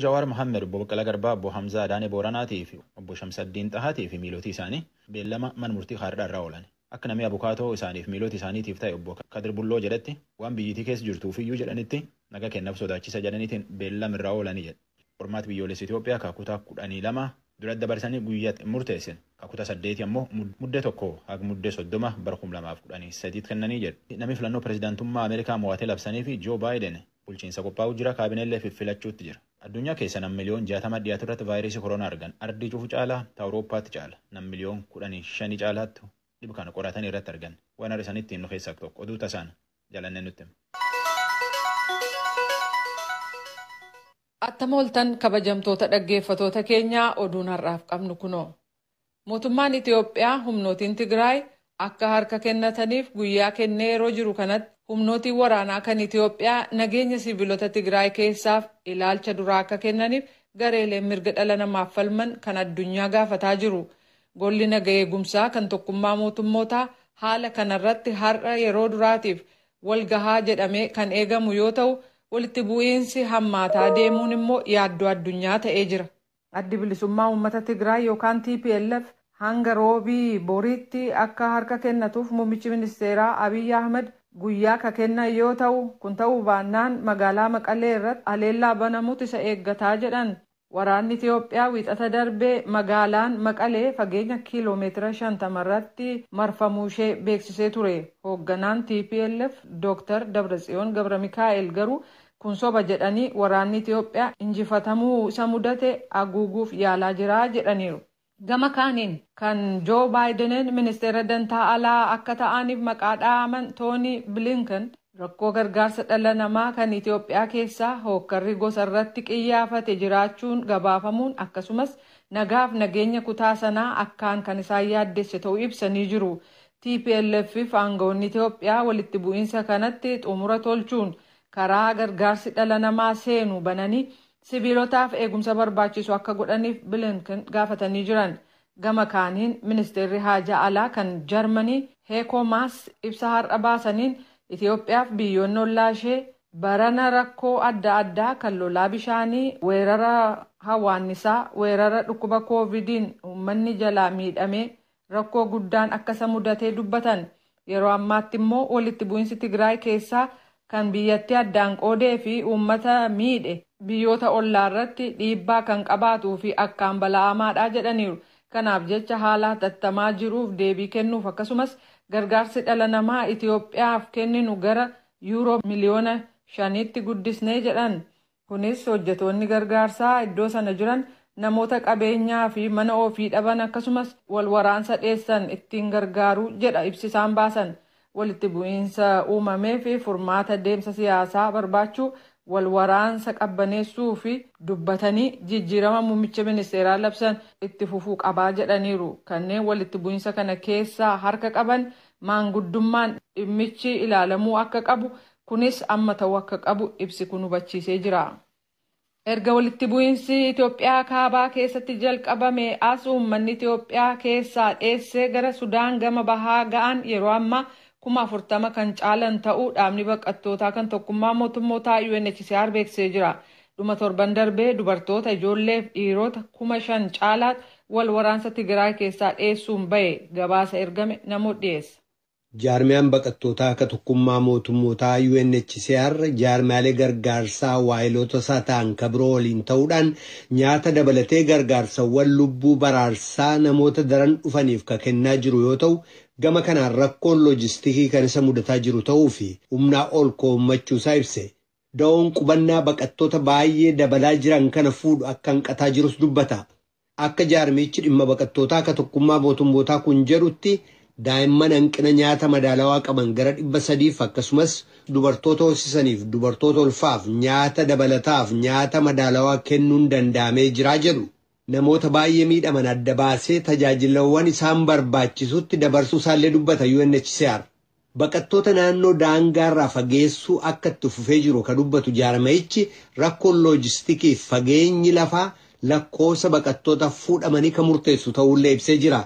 Jawaar Mohammed obbo Baqqalaa Garbaa obbo Hamzaa Adaanee Booranaatii fi obbo Shamsaddiin Xahaatii fi miilootii isaanii beellama mana murtii Haardhaa irraa oolan. Akka namni abukaatoo isaaniif miilootii isaaniitiif ta'e obbo Kadir Bulloo jedhetti waan biyyittii keessa jirtuufiyyuu jedhanitti naga kennaaf sodaachisa jedhaniitiin beellama irraa oolanii jedhe. Qormaata biyyoolessa Itoophiyaa kutaa 12 dura dabarsanii guyyaatti murteessan. Kutaa 8 ammoo muddee tokko haga muddee 30 bara 2013 kennanii jedhe. Namni filannoo pirezidaantummaa Ameerikaa mo'atee labsanii fi Joo Baayiden bulchiinsa qophaa'u jira kaabineellee filachuutti jira. Addunyaa keessa nam miliyoon 60 dhiyaatu irratti vaayirasii koronaa argan ardii cufu caalaa ta Awurooppaatti caala nam miliyoon 15 caalaatti dhibee kana qoratanii irratti argan waan arisanitti nu keessaa tokko oduu tasaan jalannee nutti. Attamooltan kabajamtoota dhaggeeffatoota keenyaa oduun har'aaf qabnu kunoo. Mootummaan Itoophiyaa humnootiin Tigraay akka harka kennataniif guyyaa kennee yeroo jiru kanatti humnootiin waraanaa kan Itoophiyaa nageenya sibiilota Tigraay keessaaf ilaalcha duraa akka kennaniif gareeleen mirga dhala namaaf falman kan addunyaa gaafataa jiru. Golli naga eegumsaa kan tokkummaa mootummootaa haala kanarratti har'a yeroo duraatiif walgahaa jedhamee kan eegamu yoo ta'u, walitti bu'iinsi hammaataa deemuun immoo yaaddoo addunyaa ta'ee jira. Addi bilisummaa uummata Tigraay yookaan TPLF hanga roobii boriitti akka harka kennatuuf muummichi ministeeraa Abiy Ahmed guyyaa ka kennan yoo ta'u, kun ta'uu baannaan magaalaa Maqalee irratti haleellaa banamuutu isa eeggataa jedhan. Waraanni Itoophiyaa wiixata darbee magaalaan Maqalee fageenya kiiloomeetira 50 irratti marfamuu ishee beeksisee ture. Hoogganaan TPLF Dr. Dabratsiyoon Gabra Mikaa'el garuu kun soba jedhanii waraanni Itoophiyaa injifatamuu isa mudate haguuguuf yaalaa jira jedhaniiru. Gama kaaniin kan Joo Baayideniin ministeera dantaa alaa akka ta'aniif maqaa dha'aman Tooni Bilinkan rakkoo gargaarsa dhala namaa kan Itoophiyaa keessaa hookkarri gosa irratti qiyyaafate jiraachuun gabaafamuun akkasumas nagaaf nageenya kutaa sanaa akkaan kan isaan yaaddesse ta'uu ibsanii jiru. TPLF fi aangawoonni Itoophiyaa walitti bu'iinsa kanatti xumura tolchuun karaa gargaarsi dhala namaa seenu bananii sibiilotaaf eegumsa barbaachisu akka godhaniif Bilinkan gaafatanii jiran. Gama kaaniin ministeerri haajaa alaa kan Jarmanii Heeko Maas ibsa har'a baasaniin Itoophiyaaf biyyoonni ollaa ishee barana rakkoo adda addaa kan lolaa bishaanii, weerara hawaannisaa, weerara dhukkuba koovidiin uummanni jalaa miidhamee rakkoo guddaan akkasa mudatee dubbatan. Yeroo ammaatti immoo walitti bu'iinsi Tigraay keessaa kan biyyatti addaan qoodee fi uummata miidhe biyyoota ollaa irratti dhiibbaa kan qabaatuu fi akkaan bala'amaadha jedhaniiru. Kanaaf jecha haala hatattamaa jiruuf deebii kennuuf akkasumas gargaarsi dhala namaa Itoophiyaaf kenninu gara yuuroo miliyoona 5tti guddisnee jedhan. Kunis hojjetoonni gargaarsaa iddoo sana jiran namoota qabeenyaa fi mana ofii dhaban akkasumas wal waraansa dheessan ittiin gargaaru jedha ibsisaan baasan. Walitti bu'iinsa uumamee fi furmaata deemsa siyaasaa barbaachuu wal waraansa qabbaneessuu fi dubbatanii jijjiirama muummicha ministeeraa labsan itti fufuu qabaa jedhaniiru. Kanneen walitti bu'iinsa kana keessaa harka qaban maanguddummaan dhimmichi ilaalamuu akka qabu kunis amma ta'uu akka qabu ibsi kun hubachiisee jira. Erga walitti bu'iinsi Itoophiyaa kaabaa keessatti jalqabame as uummanni Itoophiyaa keessaa dheessee gara Sudaan gama bahaa ga'an yeroo ammaa 40,000 kan caalan ta'uu dhaabni baqattootaa kan tokkummaa mootummootaa UNHCR beeksisee jira. Dhuma torban darbee dubartoota ijoollee fi dhiirota 5,000 caalaatti wal waraansa Tigraay keessaa dheessuun bahe gabaasa ergame namoota dhiyeessa. Jaarmiyaan baqattootaa akka tokkummaa mootummootaa UNHCR jaarmiyaalee gargaarsaa waayilota isaa ta'an kabiroo waliin ta'uudhaan nyaata dabalatee gargaarsawwan lubbuu baraarsaa namoota daran dhufaniif ka kennaa jiru yoo ta'u, gama kanaan rakkoon loojistikii kan isa mudataa jiru ta'uu fi humnaa ol koommachuusaa ibse. Da'oon qubannaa baqattoota baay'ee dabalaa jiran kana fuudhu akka hanqataa jirus dubbata. Akka jaarmichi dhimma baqattootaa akka tokkummaa mootummootaa kun jedhutti daa'imman hanqina nyaata madaalawaa qaban gara 300 akkasumas dubartoota hoosisaniif dubartoota ulfaaf nyaata dabalataaf nyaata madaalawaa kennuun danda'amee jira jedhu. Namoota baay'ee miidhaman adda baasee tajaajilawwan isaan barbaachisutti dabarsuu isaallee dubbata UNHCR. Baqattoota naannoo daangaarraa fageessuu akka itti fufee jiru ka dubbatu jaarmayichi rakkoon loojistikiif fageenyi lafaa lakkoofsa baqattoota fuudhamanii kan murteessu ta'ullee ibsee jira.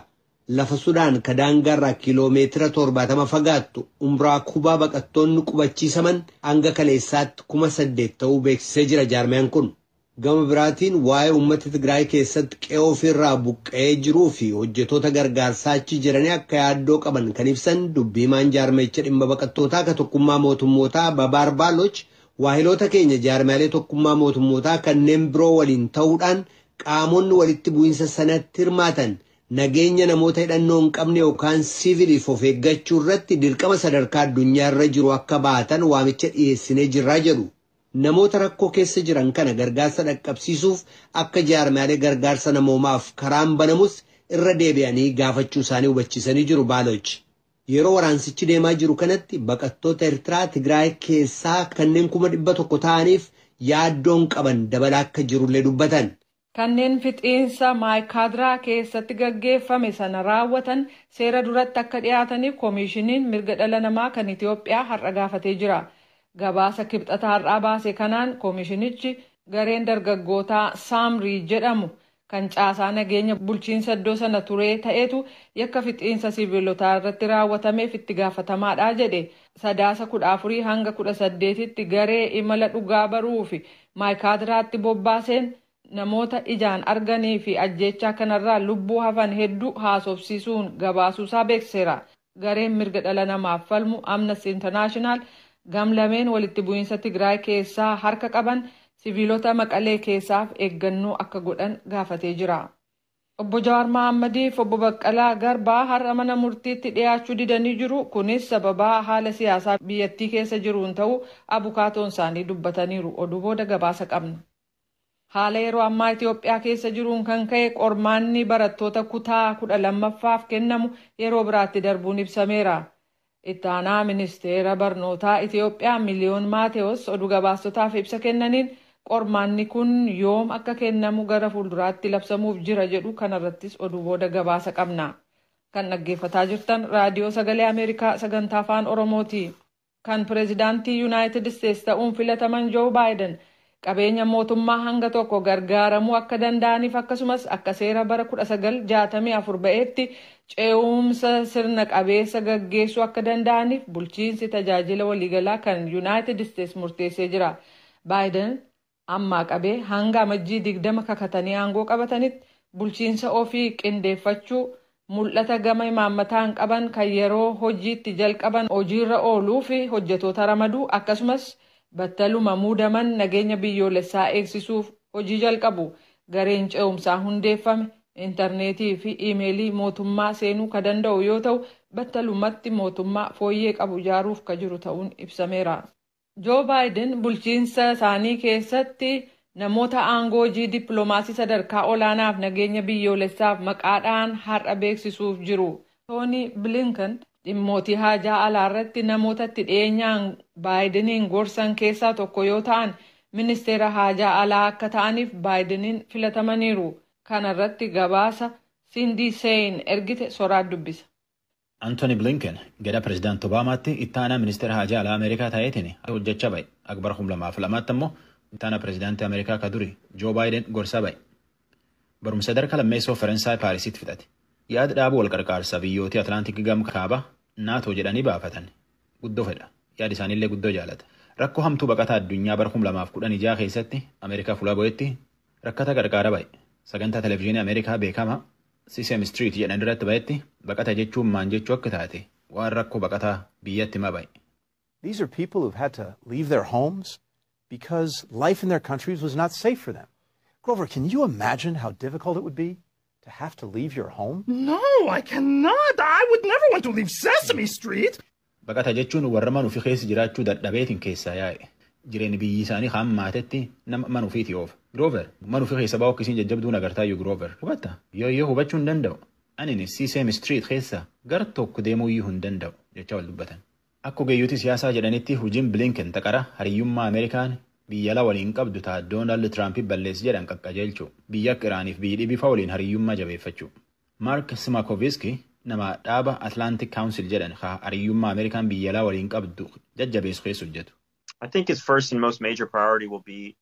Lafa Sudaan ka daangaarraa kiiloomeetira 70 fagaattu umraa kubaa baqattoonni qubachiisaman hanga kaleessaatti 8,000 ta'uu beeksisee jira jaarmiyaan kun. Gama biraatiin waa'ee uummata Tigraay keessatti qe'ee ofirraa buqqa'ee jiruu fi hojjettoota gargaarsaa achi jiranii akka yaaddoo qaban kan ibsan dubbiimaan jaarmicha dhimma baqattootaa ka tokkummaa mootummootaa Babaar Baaloch waahiloota keenya jaarmaalee tokkummaa mootummootaa kanneen biroo waliin ta'uudhaan qaamonni walitti bu'iinsa sanatti hirmaatan nageenya namoota hidhannoo hin qabne yookaan siviiliif of eeggachuu irratti dirqama sadarkaa addunyaa irra jiru akka baatan waamicha dhiyeessinee jirraa jedhu. Namoota rakkoo keessa jiran kana gargaarsa dhaqqabsiisuuf akka jaarmaalee gargaarsa namoomaaf karaan banamus irra deebi'anii gaafachuu isaanii hubachiisanii jiru Baaloch. Yeroo waraansichi deemaa jiru kanatti baqattoota Eertiraa Tigraay keessaa kanneen 100,000 ta'aniif yaaddoon qaban dabalaa akka jirullee dubbatan. Kanneen fixiinsa maayikaadiraa keessatti gaggeeffame sana raawwatan seera duratti akka dhiyaataniif koomishiniin mirga dhala namaa kan Itiyoophiyaa har'a gaafatee jira. Gabaasa kibxataa har'aa baase kanaan koomishinichi gareen dargaggootaa Saamrii jedhamu kan caasaa nageenya bulchiinsa iddoo sana turee ta'etu yakka fixiinsa siviilotaa irratti raawwatameef itti gaafatamaadha jedhe. Sadaasa 14 hanga 18tti garee imala dhugaa baruu fi maayikaadiraatti bobbaaseen namoota ijaan arganii fi ajjechaa kanarraa lubbuu hafan hedduu haasofsiisuun gabaasuusaa beekseera. Gareen mirga dhala namaaf falmu Amnesty International gamlameen walitti bu'iinsa Tigraay keessaa harka qaban siviilota Maqalee keessaaf eeggannoo akka godhan gaafatee jira. Obbo Jawaar Mahaammadiif Obbo Baqqalaa Garbaa har'a mana murtiitti dhiyaachuu didanii jiru. Kunis sababaa haala siyaasaa biyyattii keessa jiruun ta'uu abukaatoon isaanii dubbataniiru. Oduu booda gabaasa qabna. Haala yeroo ammaa Itiyoophiyaa keessa jiruun kan ka'e qormaanni barattoota kutaa 12ffaaf kennamu yeroo biraatti darbuun ibsameera. Itti aanaa ministeera barnootaa Itiyoophiyaa Miliyoon Maateewos oduu gabaastotaaf ibsa kennaniin qormaanni kun yoom akka kennamu gara fuulduraatti labsamuuf jira jedhu kanarrattis oduu booda gabaasa qabna. Kan dhaggeeffataa jirtan raadiyoo sagalee Ameerikaa sagantaa afaan Oromooti. Kan pireezidaantii Yuunaayitid Isteetsi ta'uun filataman Joo Baayiden qabeenya mootummaa hanga tokko gargaaramuu akka danda'aniif akkasumas akka seera bara 1964 ba'eetti ce'umsa sirna qabeessa gaggeessuu akka danda'aniif bulchiinsi tajaajila waliigalaa kan Yuunaayitid Isteetsi murteessee jira. Baayiden ammaa qabee hanga amajjii 20 kakatanii aangoo qabatanitti bulchiinsa ofii qindeeffachuu mul'ata gama imaammataan qaban kan yeroo hojiitti jalqaban hojiirra ooluu fi hojjettoota ramaduu akkasumas battaluma muudaman nageenya biyyoolessaa eegsisuuf hojii jalqabu. Gareen ce'umsaa hundeeffame intarneetii fi iimeelii mootummaa seenuu ka danda'u yoo ta'u battalumatti mootummaa fooyyee qabu ijaaruuf ka jiru ta'uun ibsameera. Joo Baayiden bulchiinsa isaanii keessatti namoota aangoo hojii dippiloomaasii sadarkaa olaanaaf nageenya biyyoolessaaf maqaadhaan har'a beeksisuuf jiru. Tooni Bilinkan dhimmootii haajaa alaarratti namoota itti dhiyeenyaan Baayideniin gorsan keessaa tokko yoo ta'an ministeera haajaa alaa akka ta'aniif Baayideniin filatamaniiru. Kanarratti gabaasa Sindii Sein ergite soraat dubbisa. Antony Blinken gada pireezidaanti Obaamaatti itti aanaa ministeera haajaa alaa Ameerikaa ta'eetiin hojjechaa ba'e. Akbar 2002 immoo itti aanaa pireezidaantii Ameerikaa ka duri Joo Baayiden gorsaa ba'e. Barumsa sadarkaa lammeessoo Faransaay Paarisitti fixate. Yaada dhaabuu wal qarqaarsa biyyoota Atlaantik gam kaaba naatoo jedhanii baafatan. Guddoo fedha. Yaadi isaaniillee guddoo jaalata. Rakkoo hamtuu baqataa addunyaa bara 2016 keessatti Ameerikaa fuula bo'etti rakkata gargaara ba'e. Sagantaa televezyiinii Ameerikaa beekamaa Sesame Street jedhan irratti ba'etti baqata jechuun maan jechuu akka taate waan rakkoo baqataa biyyatti ma ba'e. These are people who've had to leave their homes because life in their countries was not safe for them. Grover, can you imagine how difficult it would be to have to leave your home? No, I cannot. I would never want to leave Sesame Street. Baqata jechuun warra manuu fi keessa jiraachuu dadhabeetiin keessaa yaa'e. Jireenyi biyyi isaanii hammaatetti nama manuu fi oofa. Grover, manuu fi keessa baa'uu akkasiin jajjabduun agartaayyuu Grover. Hubatta? Yoo hubachuu hin danda'u. Ani Sesame Street keessa gar tokko deemuu iyyuu hin danda'u jecha wal dubbatan. Akka ogeeyyooti siyaasaa jedhanitti hojiin Blinken taqara hariyyummaa Ameerikaan biyya ala waliin qabdu ta'a Doonaald Tiraamp balleessi jedhan qaqqajeelchu. Biyya akka Iraaniif biyyi dhibifa waliin hariyyummaa jabeeffachuu. Mark Smakoviski nama dhaaba Atlantic Council jedhan hariyyummaa Ameerikaan biyya ala waliin qabdu jajjabeessu keessa hojjetu. I think his first and most major priority will be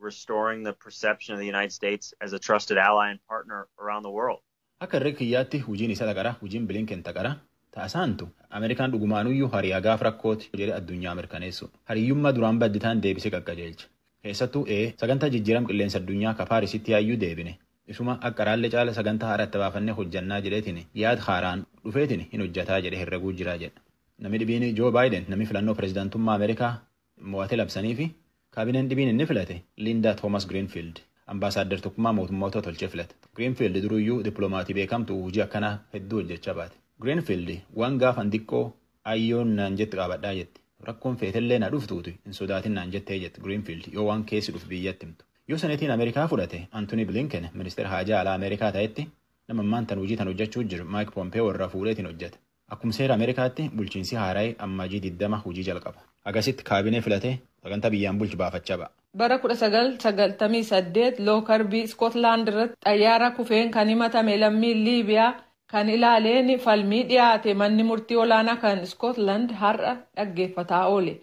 restoring the perception of the United States as a trusted ally and partner around the world. Akka irree kiyyaatti hojiin isa taqara, hojiin Blinken taqara, taasaantu Ameerikaan dhugumaanuyyuu hariyaa gaaf rakkooti jedhe addunyaa mirkaneessu. Hariyyummaa duraan badditaan deebisee qaqqajeelcha. Keessattuu sagantaa jijjiiram qilleensa addunyaa ka Paarisitti yaayyuu deebine. Isuma akka raallee caala sagantaa haaratti baafannee hojjannaa jedheetiin yaad haaraan dhufeetiin hin hojjataa jedhe herreguu jira jedha. Namni dhibiin Joo Baayiden namni filannoo pirezidaantummaa Ameerikaa mo'atee labsanii fi kaabineen dhibiin inni filate Linda Thomas Greenfield ambaasaaddar tokkummaa mootummoota tolchee filate. Greenfield duruyyuu dippiloomatii beekamtu hojii akkanaa hedduu hojjechaa baate. Greenfield waan gaafan xiqqoo ayyoon naan jette qabadhaa jette. Rakkoon feetellee na dhuftuuti hin sodaatin naan jettee jette Greenfield yoo waan keessi dhufu biyyatti himtu. Yoo seneetiin Ameerikaa fudhate Anthony Blinken ministeera haajaa alaa Ameerikaa ta'etti nama ammaan tan hojii tan hojjechuu jiru Mike Pompeo irraa fuudheetiin hojjete. Akkuma seera Ameerikaatti bulchiinsi haaraa'ee ammajii 20 hojii jalqaba. Agasitti kaabinee filatee sagantaa biyyaan bulchu baafachaa ba'a. Bara 1998 Lookarbii Scotland irratti xayyaara kufeen kan himatame lammiin Liibiyaa kan ilaaleen falmii dhiyaate manni murtii olaanaa kan Scotland har'a dhaggeeffataa oole.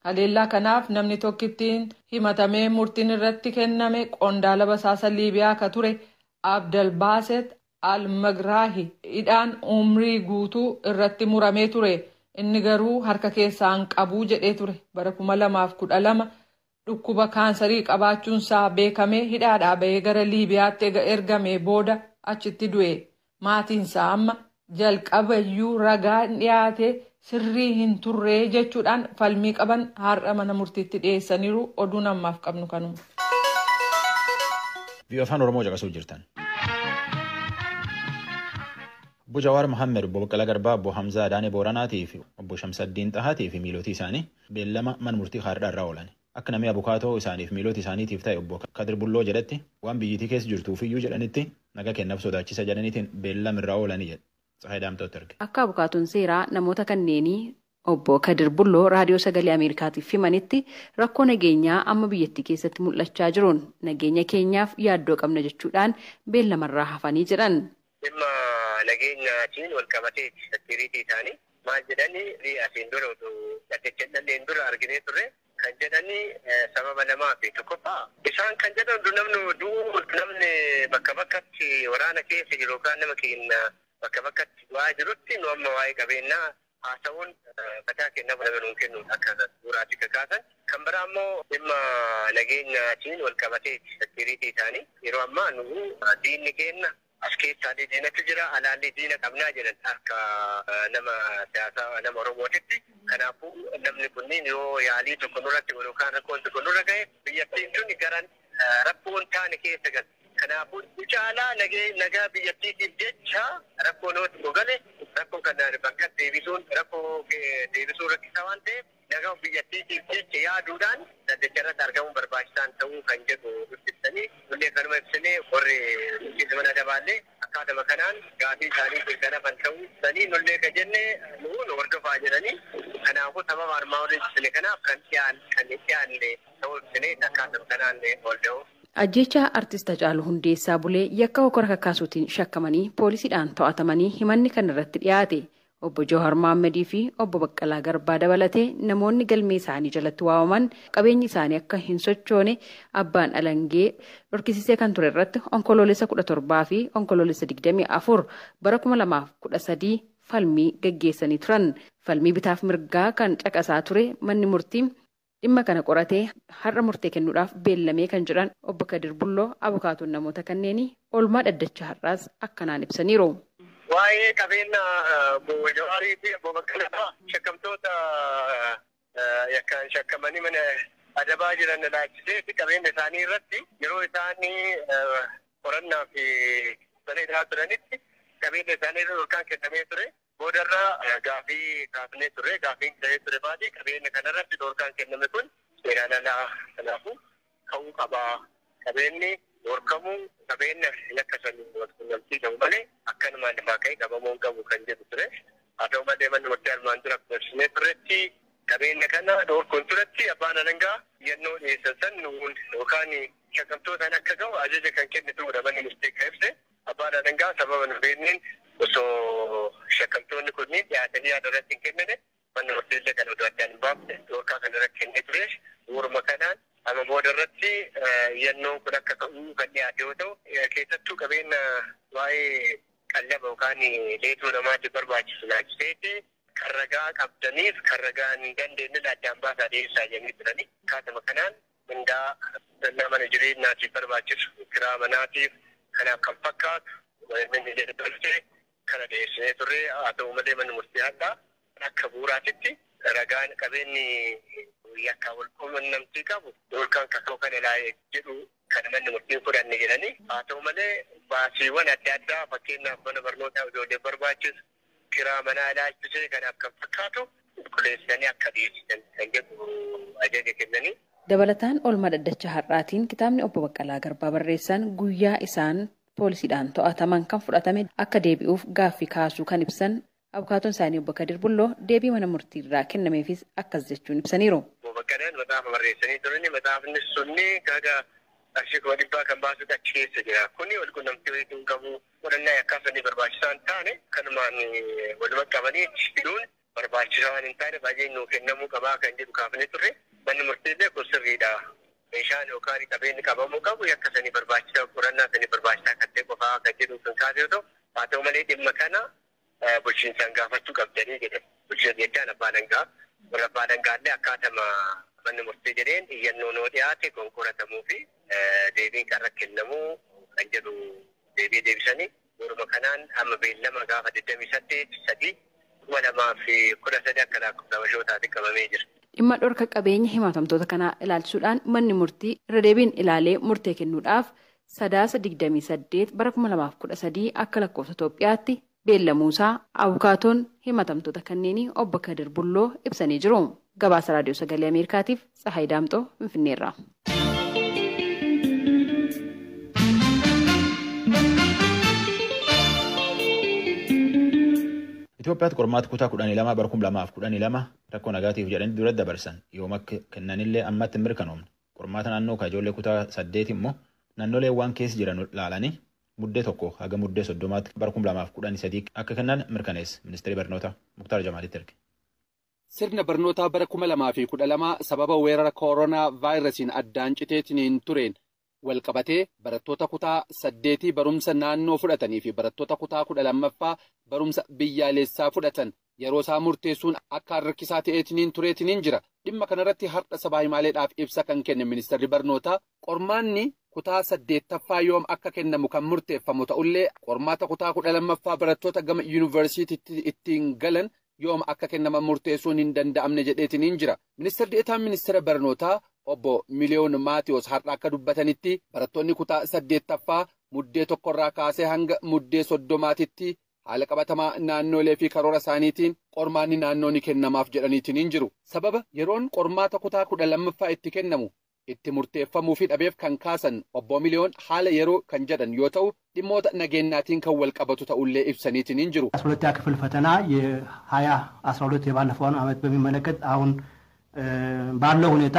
Haleellaa kanaaf namni tokkittiin himatamee murtiin irratti kenname qondaala basaasa Liibiyaa ka ture Abdelbaaset Al-Magraahi hidhaan umrii guutuu irratti muramee ture. Inni garuu harka keessaan qabuu jedhee ture. Bara 2012 dhukkuba kaansarii qabaachuunsaa beekamee hidhaadhaa bahee gara Liibiyaatti ergame booda achitti du'e. Maatiinsaa amma jalqabayyuu ragaan dhiyaate sirrii hin turre jechuudhaan falmii qaban har'a mana murtiitti dhiyeessaniiru. Oduun ammaaf qabnu kanuma. Biyya afaan Oromoo caqasuu jirtan. Obbo Jawaar Mohammed, Obbo Baqqalaa Garbaa, Obbo Hamzaa Daanee Booranaatii fi Obbo Shamsaddiin Xahaatii fi miilootii isaanii beellama mana murtii har'aa irraa oolan. Akka namni abukaatoo isaaniif miilootii isaaniitiif ta'e Obbo Kadir Bulloo jedhetti waan biyyittii keessa jirtuufiyyuu jedhanitti naga kennaaf sodaachisa jedhaniitiin beellama irraa oolanii jedha. Tsahaaydaamtooti erge. Akka abukaatoon seeraa namoota kanneenii Obbo Kadir Bulloo raadiyoo sagalee Ameerikaatiif himanitti rakkoo nageenyaa amma biyyattii keessatti mul'achaa jiruun nageenya keenyaaf yaaddoo qabna jechuudhaan beellamarraa hafanii jedhan. Dhimma nageenyaatiin wal qabatee seekiriitii isaanii maal jedhanii asiin dura dhadhachaan dura arginee turre kan jedhanii sababa lamaa fi tokkoffaa isaan kan jedhan namni bakka bakkatti waraana keessa jiru yookaan nama keenya bakka bakkatti waa jirutti nu amma waa'ee qabeenyaa haasawuun mataa kennaaf dabaluun kennuun akka suuraatii kakaasan. Kan biraa immoo dhimma nageenyaatiin wal qabatee seekiriitii isaanii yeroo ammaa nu diinni keenya as keessaa diinatu jira alaallee diina qabnaa jedhan akka nama siyaasaa nama Oromootitti. Kanaafuu namni kunniin yoo yaalii tokko nurratti yookaan rakkoon tokko nurra ga'e biyyattiin tun garan rakkoon taane keessa galte. Kanaafuu caalaa nagaa biyyattiitiif jecha rakkoo nuti gogale rakkoo kanaan bakka deebisuun rakkoo deebisuu rakkisaa waan ta'eef nagaa biyyattiitiif jecha yaaduudhaan daddacharratti argamuun barbaachisaan ta'uu kan jedhu ibsitanii nullee kanuma ibsinee warri mana dabaallee akkaatuma kanaan gaafii isaanii mirkanafan ta'uu sanii nullee ka jenne nuun hordofaa jedhanii kanaafuu sababa armaa olii ibsine kanaaf kan dhiyaanne ta'uu ibsinee akkaatuma kanaan olda'u. Ajjeechaa artist Hacaaluu Hundeessaa Bulee yakka hokora kakkaasuutiin shakkamanii poolisiidhaan to'atamanii himanni kan irratti dhiyaate Obbo Jawaar Mohammedii fi Obbo Baqqalaa Garbaa dabalatee namoonni galmee isaanii jalatti waamaman qabeenyi isaanii akka hin sochoone abbaan alangee dhorkisisee kan ture irratti onkoloolessa 17 fi onkoloolessa 24 bara 2013 falmii gaggeessanii turan. Falmii bitaaf mirgaa kan caqasaa ture manni murtii dhimma kana qoratee har'a murtee kennuudhaaf beellamee kan jiran Obbo Kadir Bulloo abukaatoon namoota kanneenii oolmaa dhaddacha har'aas akkanaan ibsaniiru. Waa'ee qabeenya Obbo Jawaarii fi Obbo Baqqalaa shakkamtoota yakkaan shakkamanii mana adabaa jiran laachisee fi qabeenya isaanii irratti yeroo isaanii qorannaa fi bareedaa turanitti qabeenya isaanii irra yookaan kennamee ture. Boodarraa gaafii kaafnee ture gaafiin ta'ee ture baadii qabeenya kanarratti dhorkaan kenname kun seeraan alaa kanaafuu ka'uu qabaa. Qabeenyi dhorkamuu qabeenya lakkasan walqunnamtii ta'u malee akkanumaan lafaa ka'ee qabamuun qabu kan jedhu ture. Haa ta'u malee manni murtii armaan dura dabarsinee turretti qabeenya kana dhorkuun turetti abbaan alangaa yennoo dhiyeessan san yookaan shakkamtootaan akka ga'u ajaja kan kennituudha manni murtii kan ibse. Abbaan alangaa sababa nu beekneen osoo shakkamtoonni kunniin dhiyaatanii yaada irratti hin kennine manni murtiillee kan oduu addaan hin baafne yookaan kan irratti kennee ture waruma kanaan amma booda irratti yennoon kun akka ka'uu kan dhiyaate yoo ta'u keessattuu qabeenya waa'ee qallaba yookaan leetuu namaatti barbaachisu laachiseeti kan ragaa qabdaniif kan ragaa hin dandeenye addaan baasaa deebisaa jennee turani. Kaatuma kanaan mindaa nama jireenyaatiif barbaachisu kiraa manaatiif kanaaf kan fakkaatu manni jedhamtee kana dhiyeessinee turre haa ta'u malee manni murtii hadhaa akka bu'uuraatitti ragaan qabeenyi yakka wal quunnamtii qabu yookaan kakoo kan ilaa'ee jedhu kan manni murtiin fudhanne jedhanii haa ta'u malee baasiiwwan adda addaa fakkeenyaaf mana barnootaa ijoollee barbaachisu kiraa manaa ilaalchisee kanaaf kan fakkaatu qulqulleessanii akka dhiyeessan kan jedhu ajaja kennanii. Dabalataan oolmaa dhaddacha har'aatiin kitaabni obbo Baqqalaa Garbaa barreessan guyyaa isaan poolisiidhaan to'ataman kan fudhatame akka deebi'uuf gaaffii kaasuu kan ibsan abukaatoon isaanii obbo Kadir Bulloo deebii mana murtii irraa kennameefis akkas jechuun ibsaniiru. Obbo Baqqalaan maxaafa barreessanii turani maxaafni sunni gaga qarshii 100 kan baasuudha achi keessa jira. Kuni wal quunnamtii waliin qabu qorannaa akkasanii barbaachisaa hin taane kanumaan wal qabanii hidhuun barbaachisaa hin taane baay'ee nuu kennamuu qabaa kan jedhu kaafnee turre manni murtiilee kun sirriidha. Meeshaan yookaan qabeenyi qabamuu qabu akka sanii barbaachisaa qorannaa sanii barbaachisaa kan ta'e qofaa kan jedhu kan kaasee yoo ta'u haa ta'u malee dhimma kana bulchiinsaan gaafachuu qabdanii jedhe. Bulchiinsa jechaan abbaa dhangaallee akkaatama manni murtii jedheen iyyannoo noo dhiyaate kun qoratamuu fi deebiin qarra kennamuu kan jedhu deebii deebisanii yeruma kanaan amma beellama gaafa 28/3/2013 akka lakkoofsa bashootaatti qabamee jira. Dhimma dhorka qabeenya himatamtoota kanaa ilaalchisuudhaan manni murtii irra deebiin ilaalee murtee kennuudhaaf 3/28/2013 akka lakkoofsa Itoophiyaatti beellamuusaa abukaatoon himatamtoota kanneenii obbo Kadir Bulloo ibsanii jiru. Gabaasa Raadiyoo Sagalee Ameerikaatiif Tsahaay Daamxoo Finfinneerraa. Itoophiyaatti qormaata kutaa 12 bara 2012 rakkoo nagaatiif jedhanii dura dabarsan yoom akka kennanillee ammatti mirkanoomne. Qormaata naannoo ijoollee kutaa 8 immoo naannolee waan keessa jiran laalanii muddee tokko haga muddee 30 bara 2013 akka kennan mirkaneessa ministeerri barnootaa Muktaar Jamaalitti erge. Sirna barnootaa bara 2012 sababa weerara kooroonaa vaayirasiin addaan citeetiin tureen walqabatee barattoota kutaa 8 barumsa naannoo fudhatanii fi barattoota kutaa 12ffaa barumsa biyyaalessaa fudhatan yeroo isaa murteessuun akka rakkisaa ta'eetiin tureetiin jira. Dhimma kanarratti har'a sabaa himaaleedhaaf ibsa kan kenne ministeerri barnootaa qormaanni kutaa 8ffaa yoom akka kennamu kan murteeffamu ta'ullee qormaata kutaa 12ffaa barattoota gama yuunivarsiitiitti ittiin galan yoom akka kennaman murteessuun hin danda'amne jedheetiin jira. Ministeerri Deetaan ministeera barnootaa obbo Miliyoon Maatiyoos har'a akka dubbatanitti barattoonni kutaa 8ffaa muddee 1 kaasee hanga muddee 30tti haala qabatamaa naannolee fi karoora isaaniitiin qormaanni naannoo ni kennamaaf jedhaniitiin jiru. Sababa yeroon qormaata kutaa 12ffaa itti kennamu itti murteeffamuu fi dhabeef kan kaasan obbo Miliyoon haala yeroo kan jedhan yoo ta'u dhimmoota nageenyaatiin kan wal qabatu ta'ullee ibsaniitiin jiru. 12ኛ ክፍል ፈተና የ2012 የባለፈውን ዓመት በሚመለከት አሁን ባለው ሁኔታ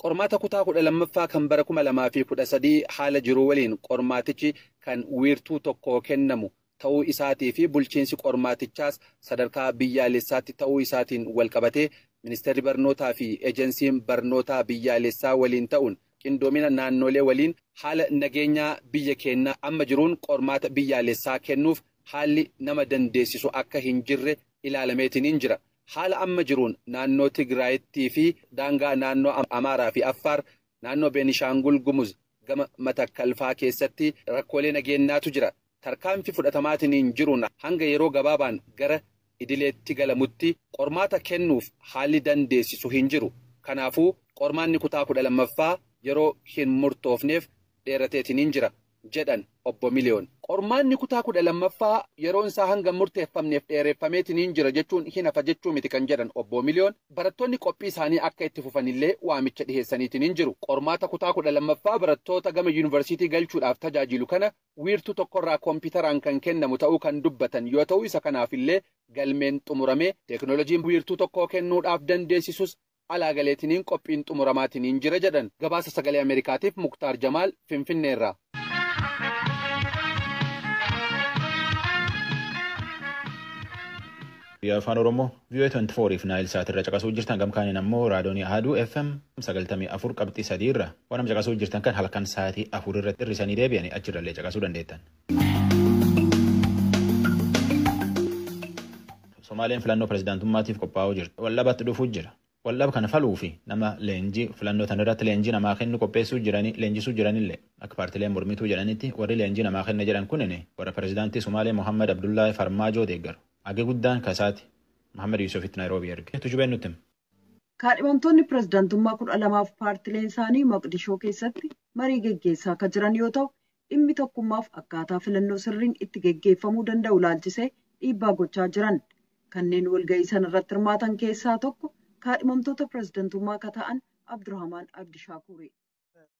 qormaata kutaa 12ffaa kan bara 2013 haala jiru waliin qormaatichi kan wiirtuu tokko kennamu ta'uu isaatii fi bulchiinsi qormaatichaas sadarkaa biyyaalessaatti ta'uu isaatiin wal qabatee ministeerri barnootaa fi ejensiin barnootaa biyyaalessaa waliin ta'uun qindoomina naannolee waliin haala nageenyaa biyya keenyaa amma jiruun qormaata biyyaalessaa kennuuf haalli nama dandeessisu akka hin jirre ilaalameetiin jira. Haala amma jiruun naannoo Tigraayittii fi daangaa naannoo Amaaraa fi Affaar naannoo Beenishaangul Gumuz gama Matakkalfaa keessatti rakkoolee nageenyaatu jira. Tarkaanfii fudhatamaatiin jiruun hanga yeroo gabaabaan gara idileetti galamutti qormaata kennuuf haalli dandeessisu hin jiru. Kanaafuu qormaanni kutaa 12ffaa yeroo hin murtoofneef dheerateetiin jira jedhan obbo Miliyoon. Qormaanni kutaa 12ffaa yeroon isaa hanga murteeffamneef dheereffameetiin jira jechuun hin hafa jechuu miti kan jedhan obbo Miliyoon barattoonni qophii isaanii akka itti fufanillee waamicha dhiheessaniitiin jiru. Qormaata kutaa 12ffaa barattoota gama yuunivarsiitii galchuudhaaf tajaajilu kana wiirtuu tokkorraa kompiitaraan kan kennamu ta'uu kan dubbatan yoo ta'u isa kanaafillee galmeen xumuramee teeknooloojiin wiirtuu tokkoo kennuudhaaf dandeessisus alaagaleetiin qophiin xumuramaatiin jira jedhan. Gabaasa Sagalee Ameerikaatiif Muktaar Jamaal Finfinneerraa. Afaan Oromoo VOA 24 fi Naayil Saatirra caqasuu jirtan gamkaaniin ammoo raadiyoonii Hedduu FM 94.3 irra waan caqasuu jirtan kan halkan sa'aatii 4 irratti hirrisanii deebi'anii achirrallee caqasuu dandeettan. Somaaleen filannoo pirezidaantummaatiif qophaa'uu jirti. Wallabatti dhufuu jira. waldhaba kana faluu fi nama leenjii filannoo tan irratti leenjii namaa kennu qopheessuu jiranii leenjisuu jiranillee akka paartileen mormituu jedhanitti warri leenjii namaa kenna jedhan kunini warra pirezidaantii Somaalee Mohammad Abdullaahi Farmaajoo deeggaru. Age guddaan kasaati Mohammad Yusufitti Naayiroobii erge. Tujubeen nutti. Kaadhimamtoonni pirezidaantummaa 12 paartileen isaanii Moqdishoo keessatti marii geggeessaa akka jiran yoo ta'u dhimmi tokkummaaf akkaataa filannoo sirriin itti geggeeffamuu danda'u laalchisee dhiibbaa gochaa jiran. Kanneen walga'ii sana irratti hirmaatan keessaa tokko kaadhimamtoota pirezidaantummaa akka ta'an Abdurrahmaan Abdishaakuuri.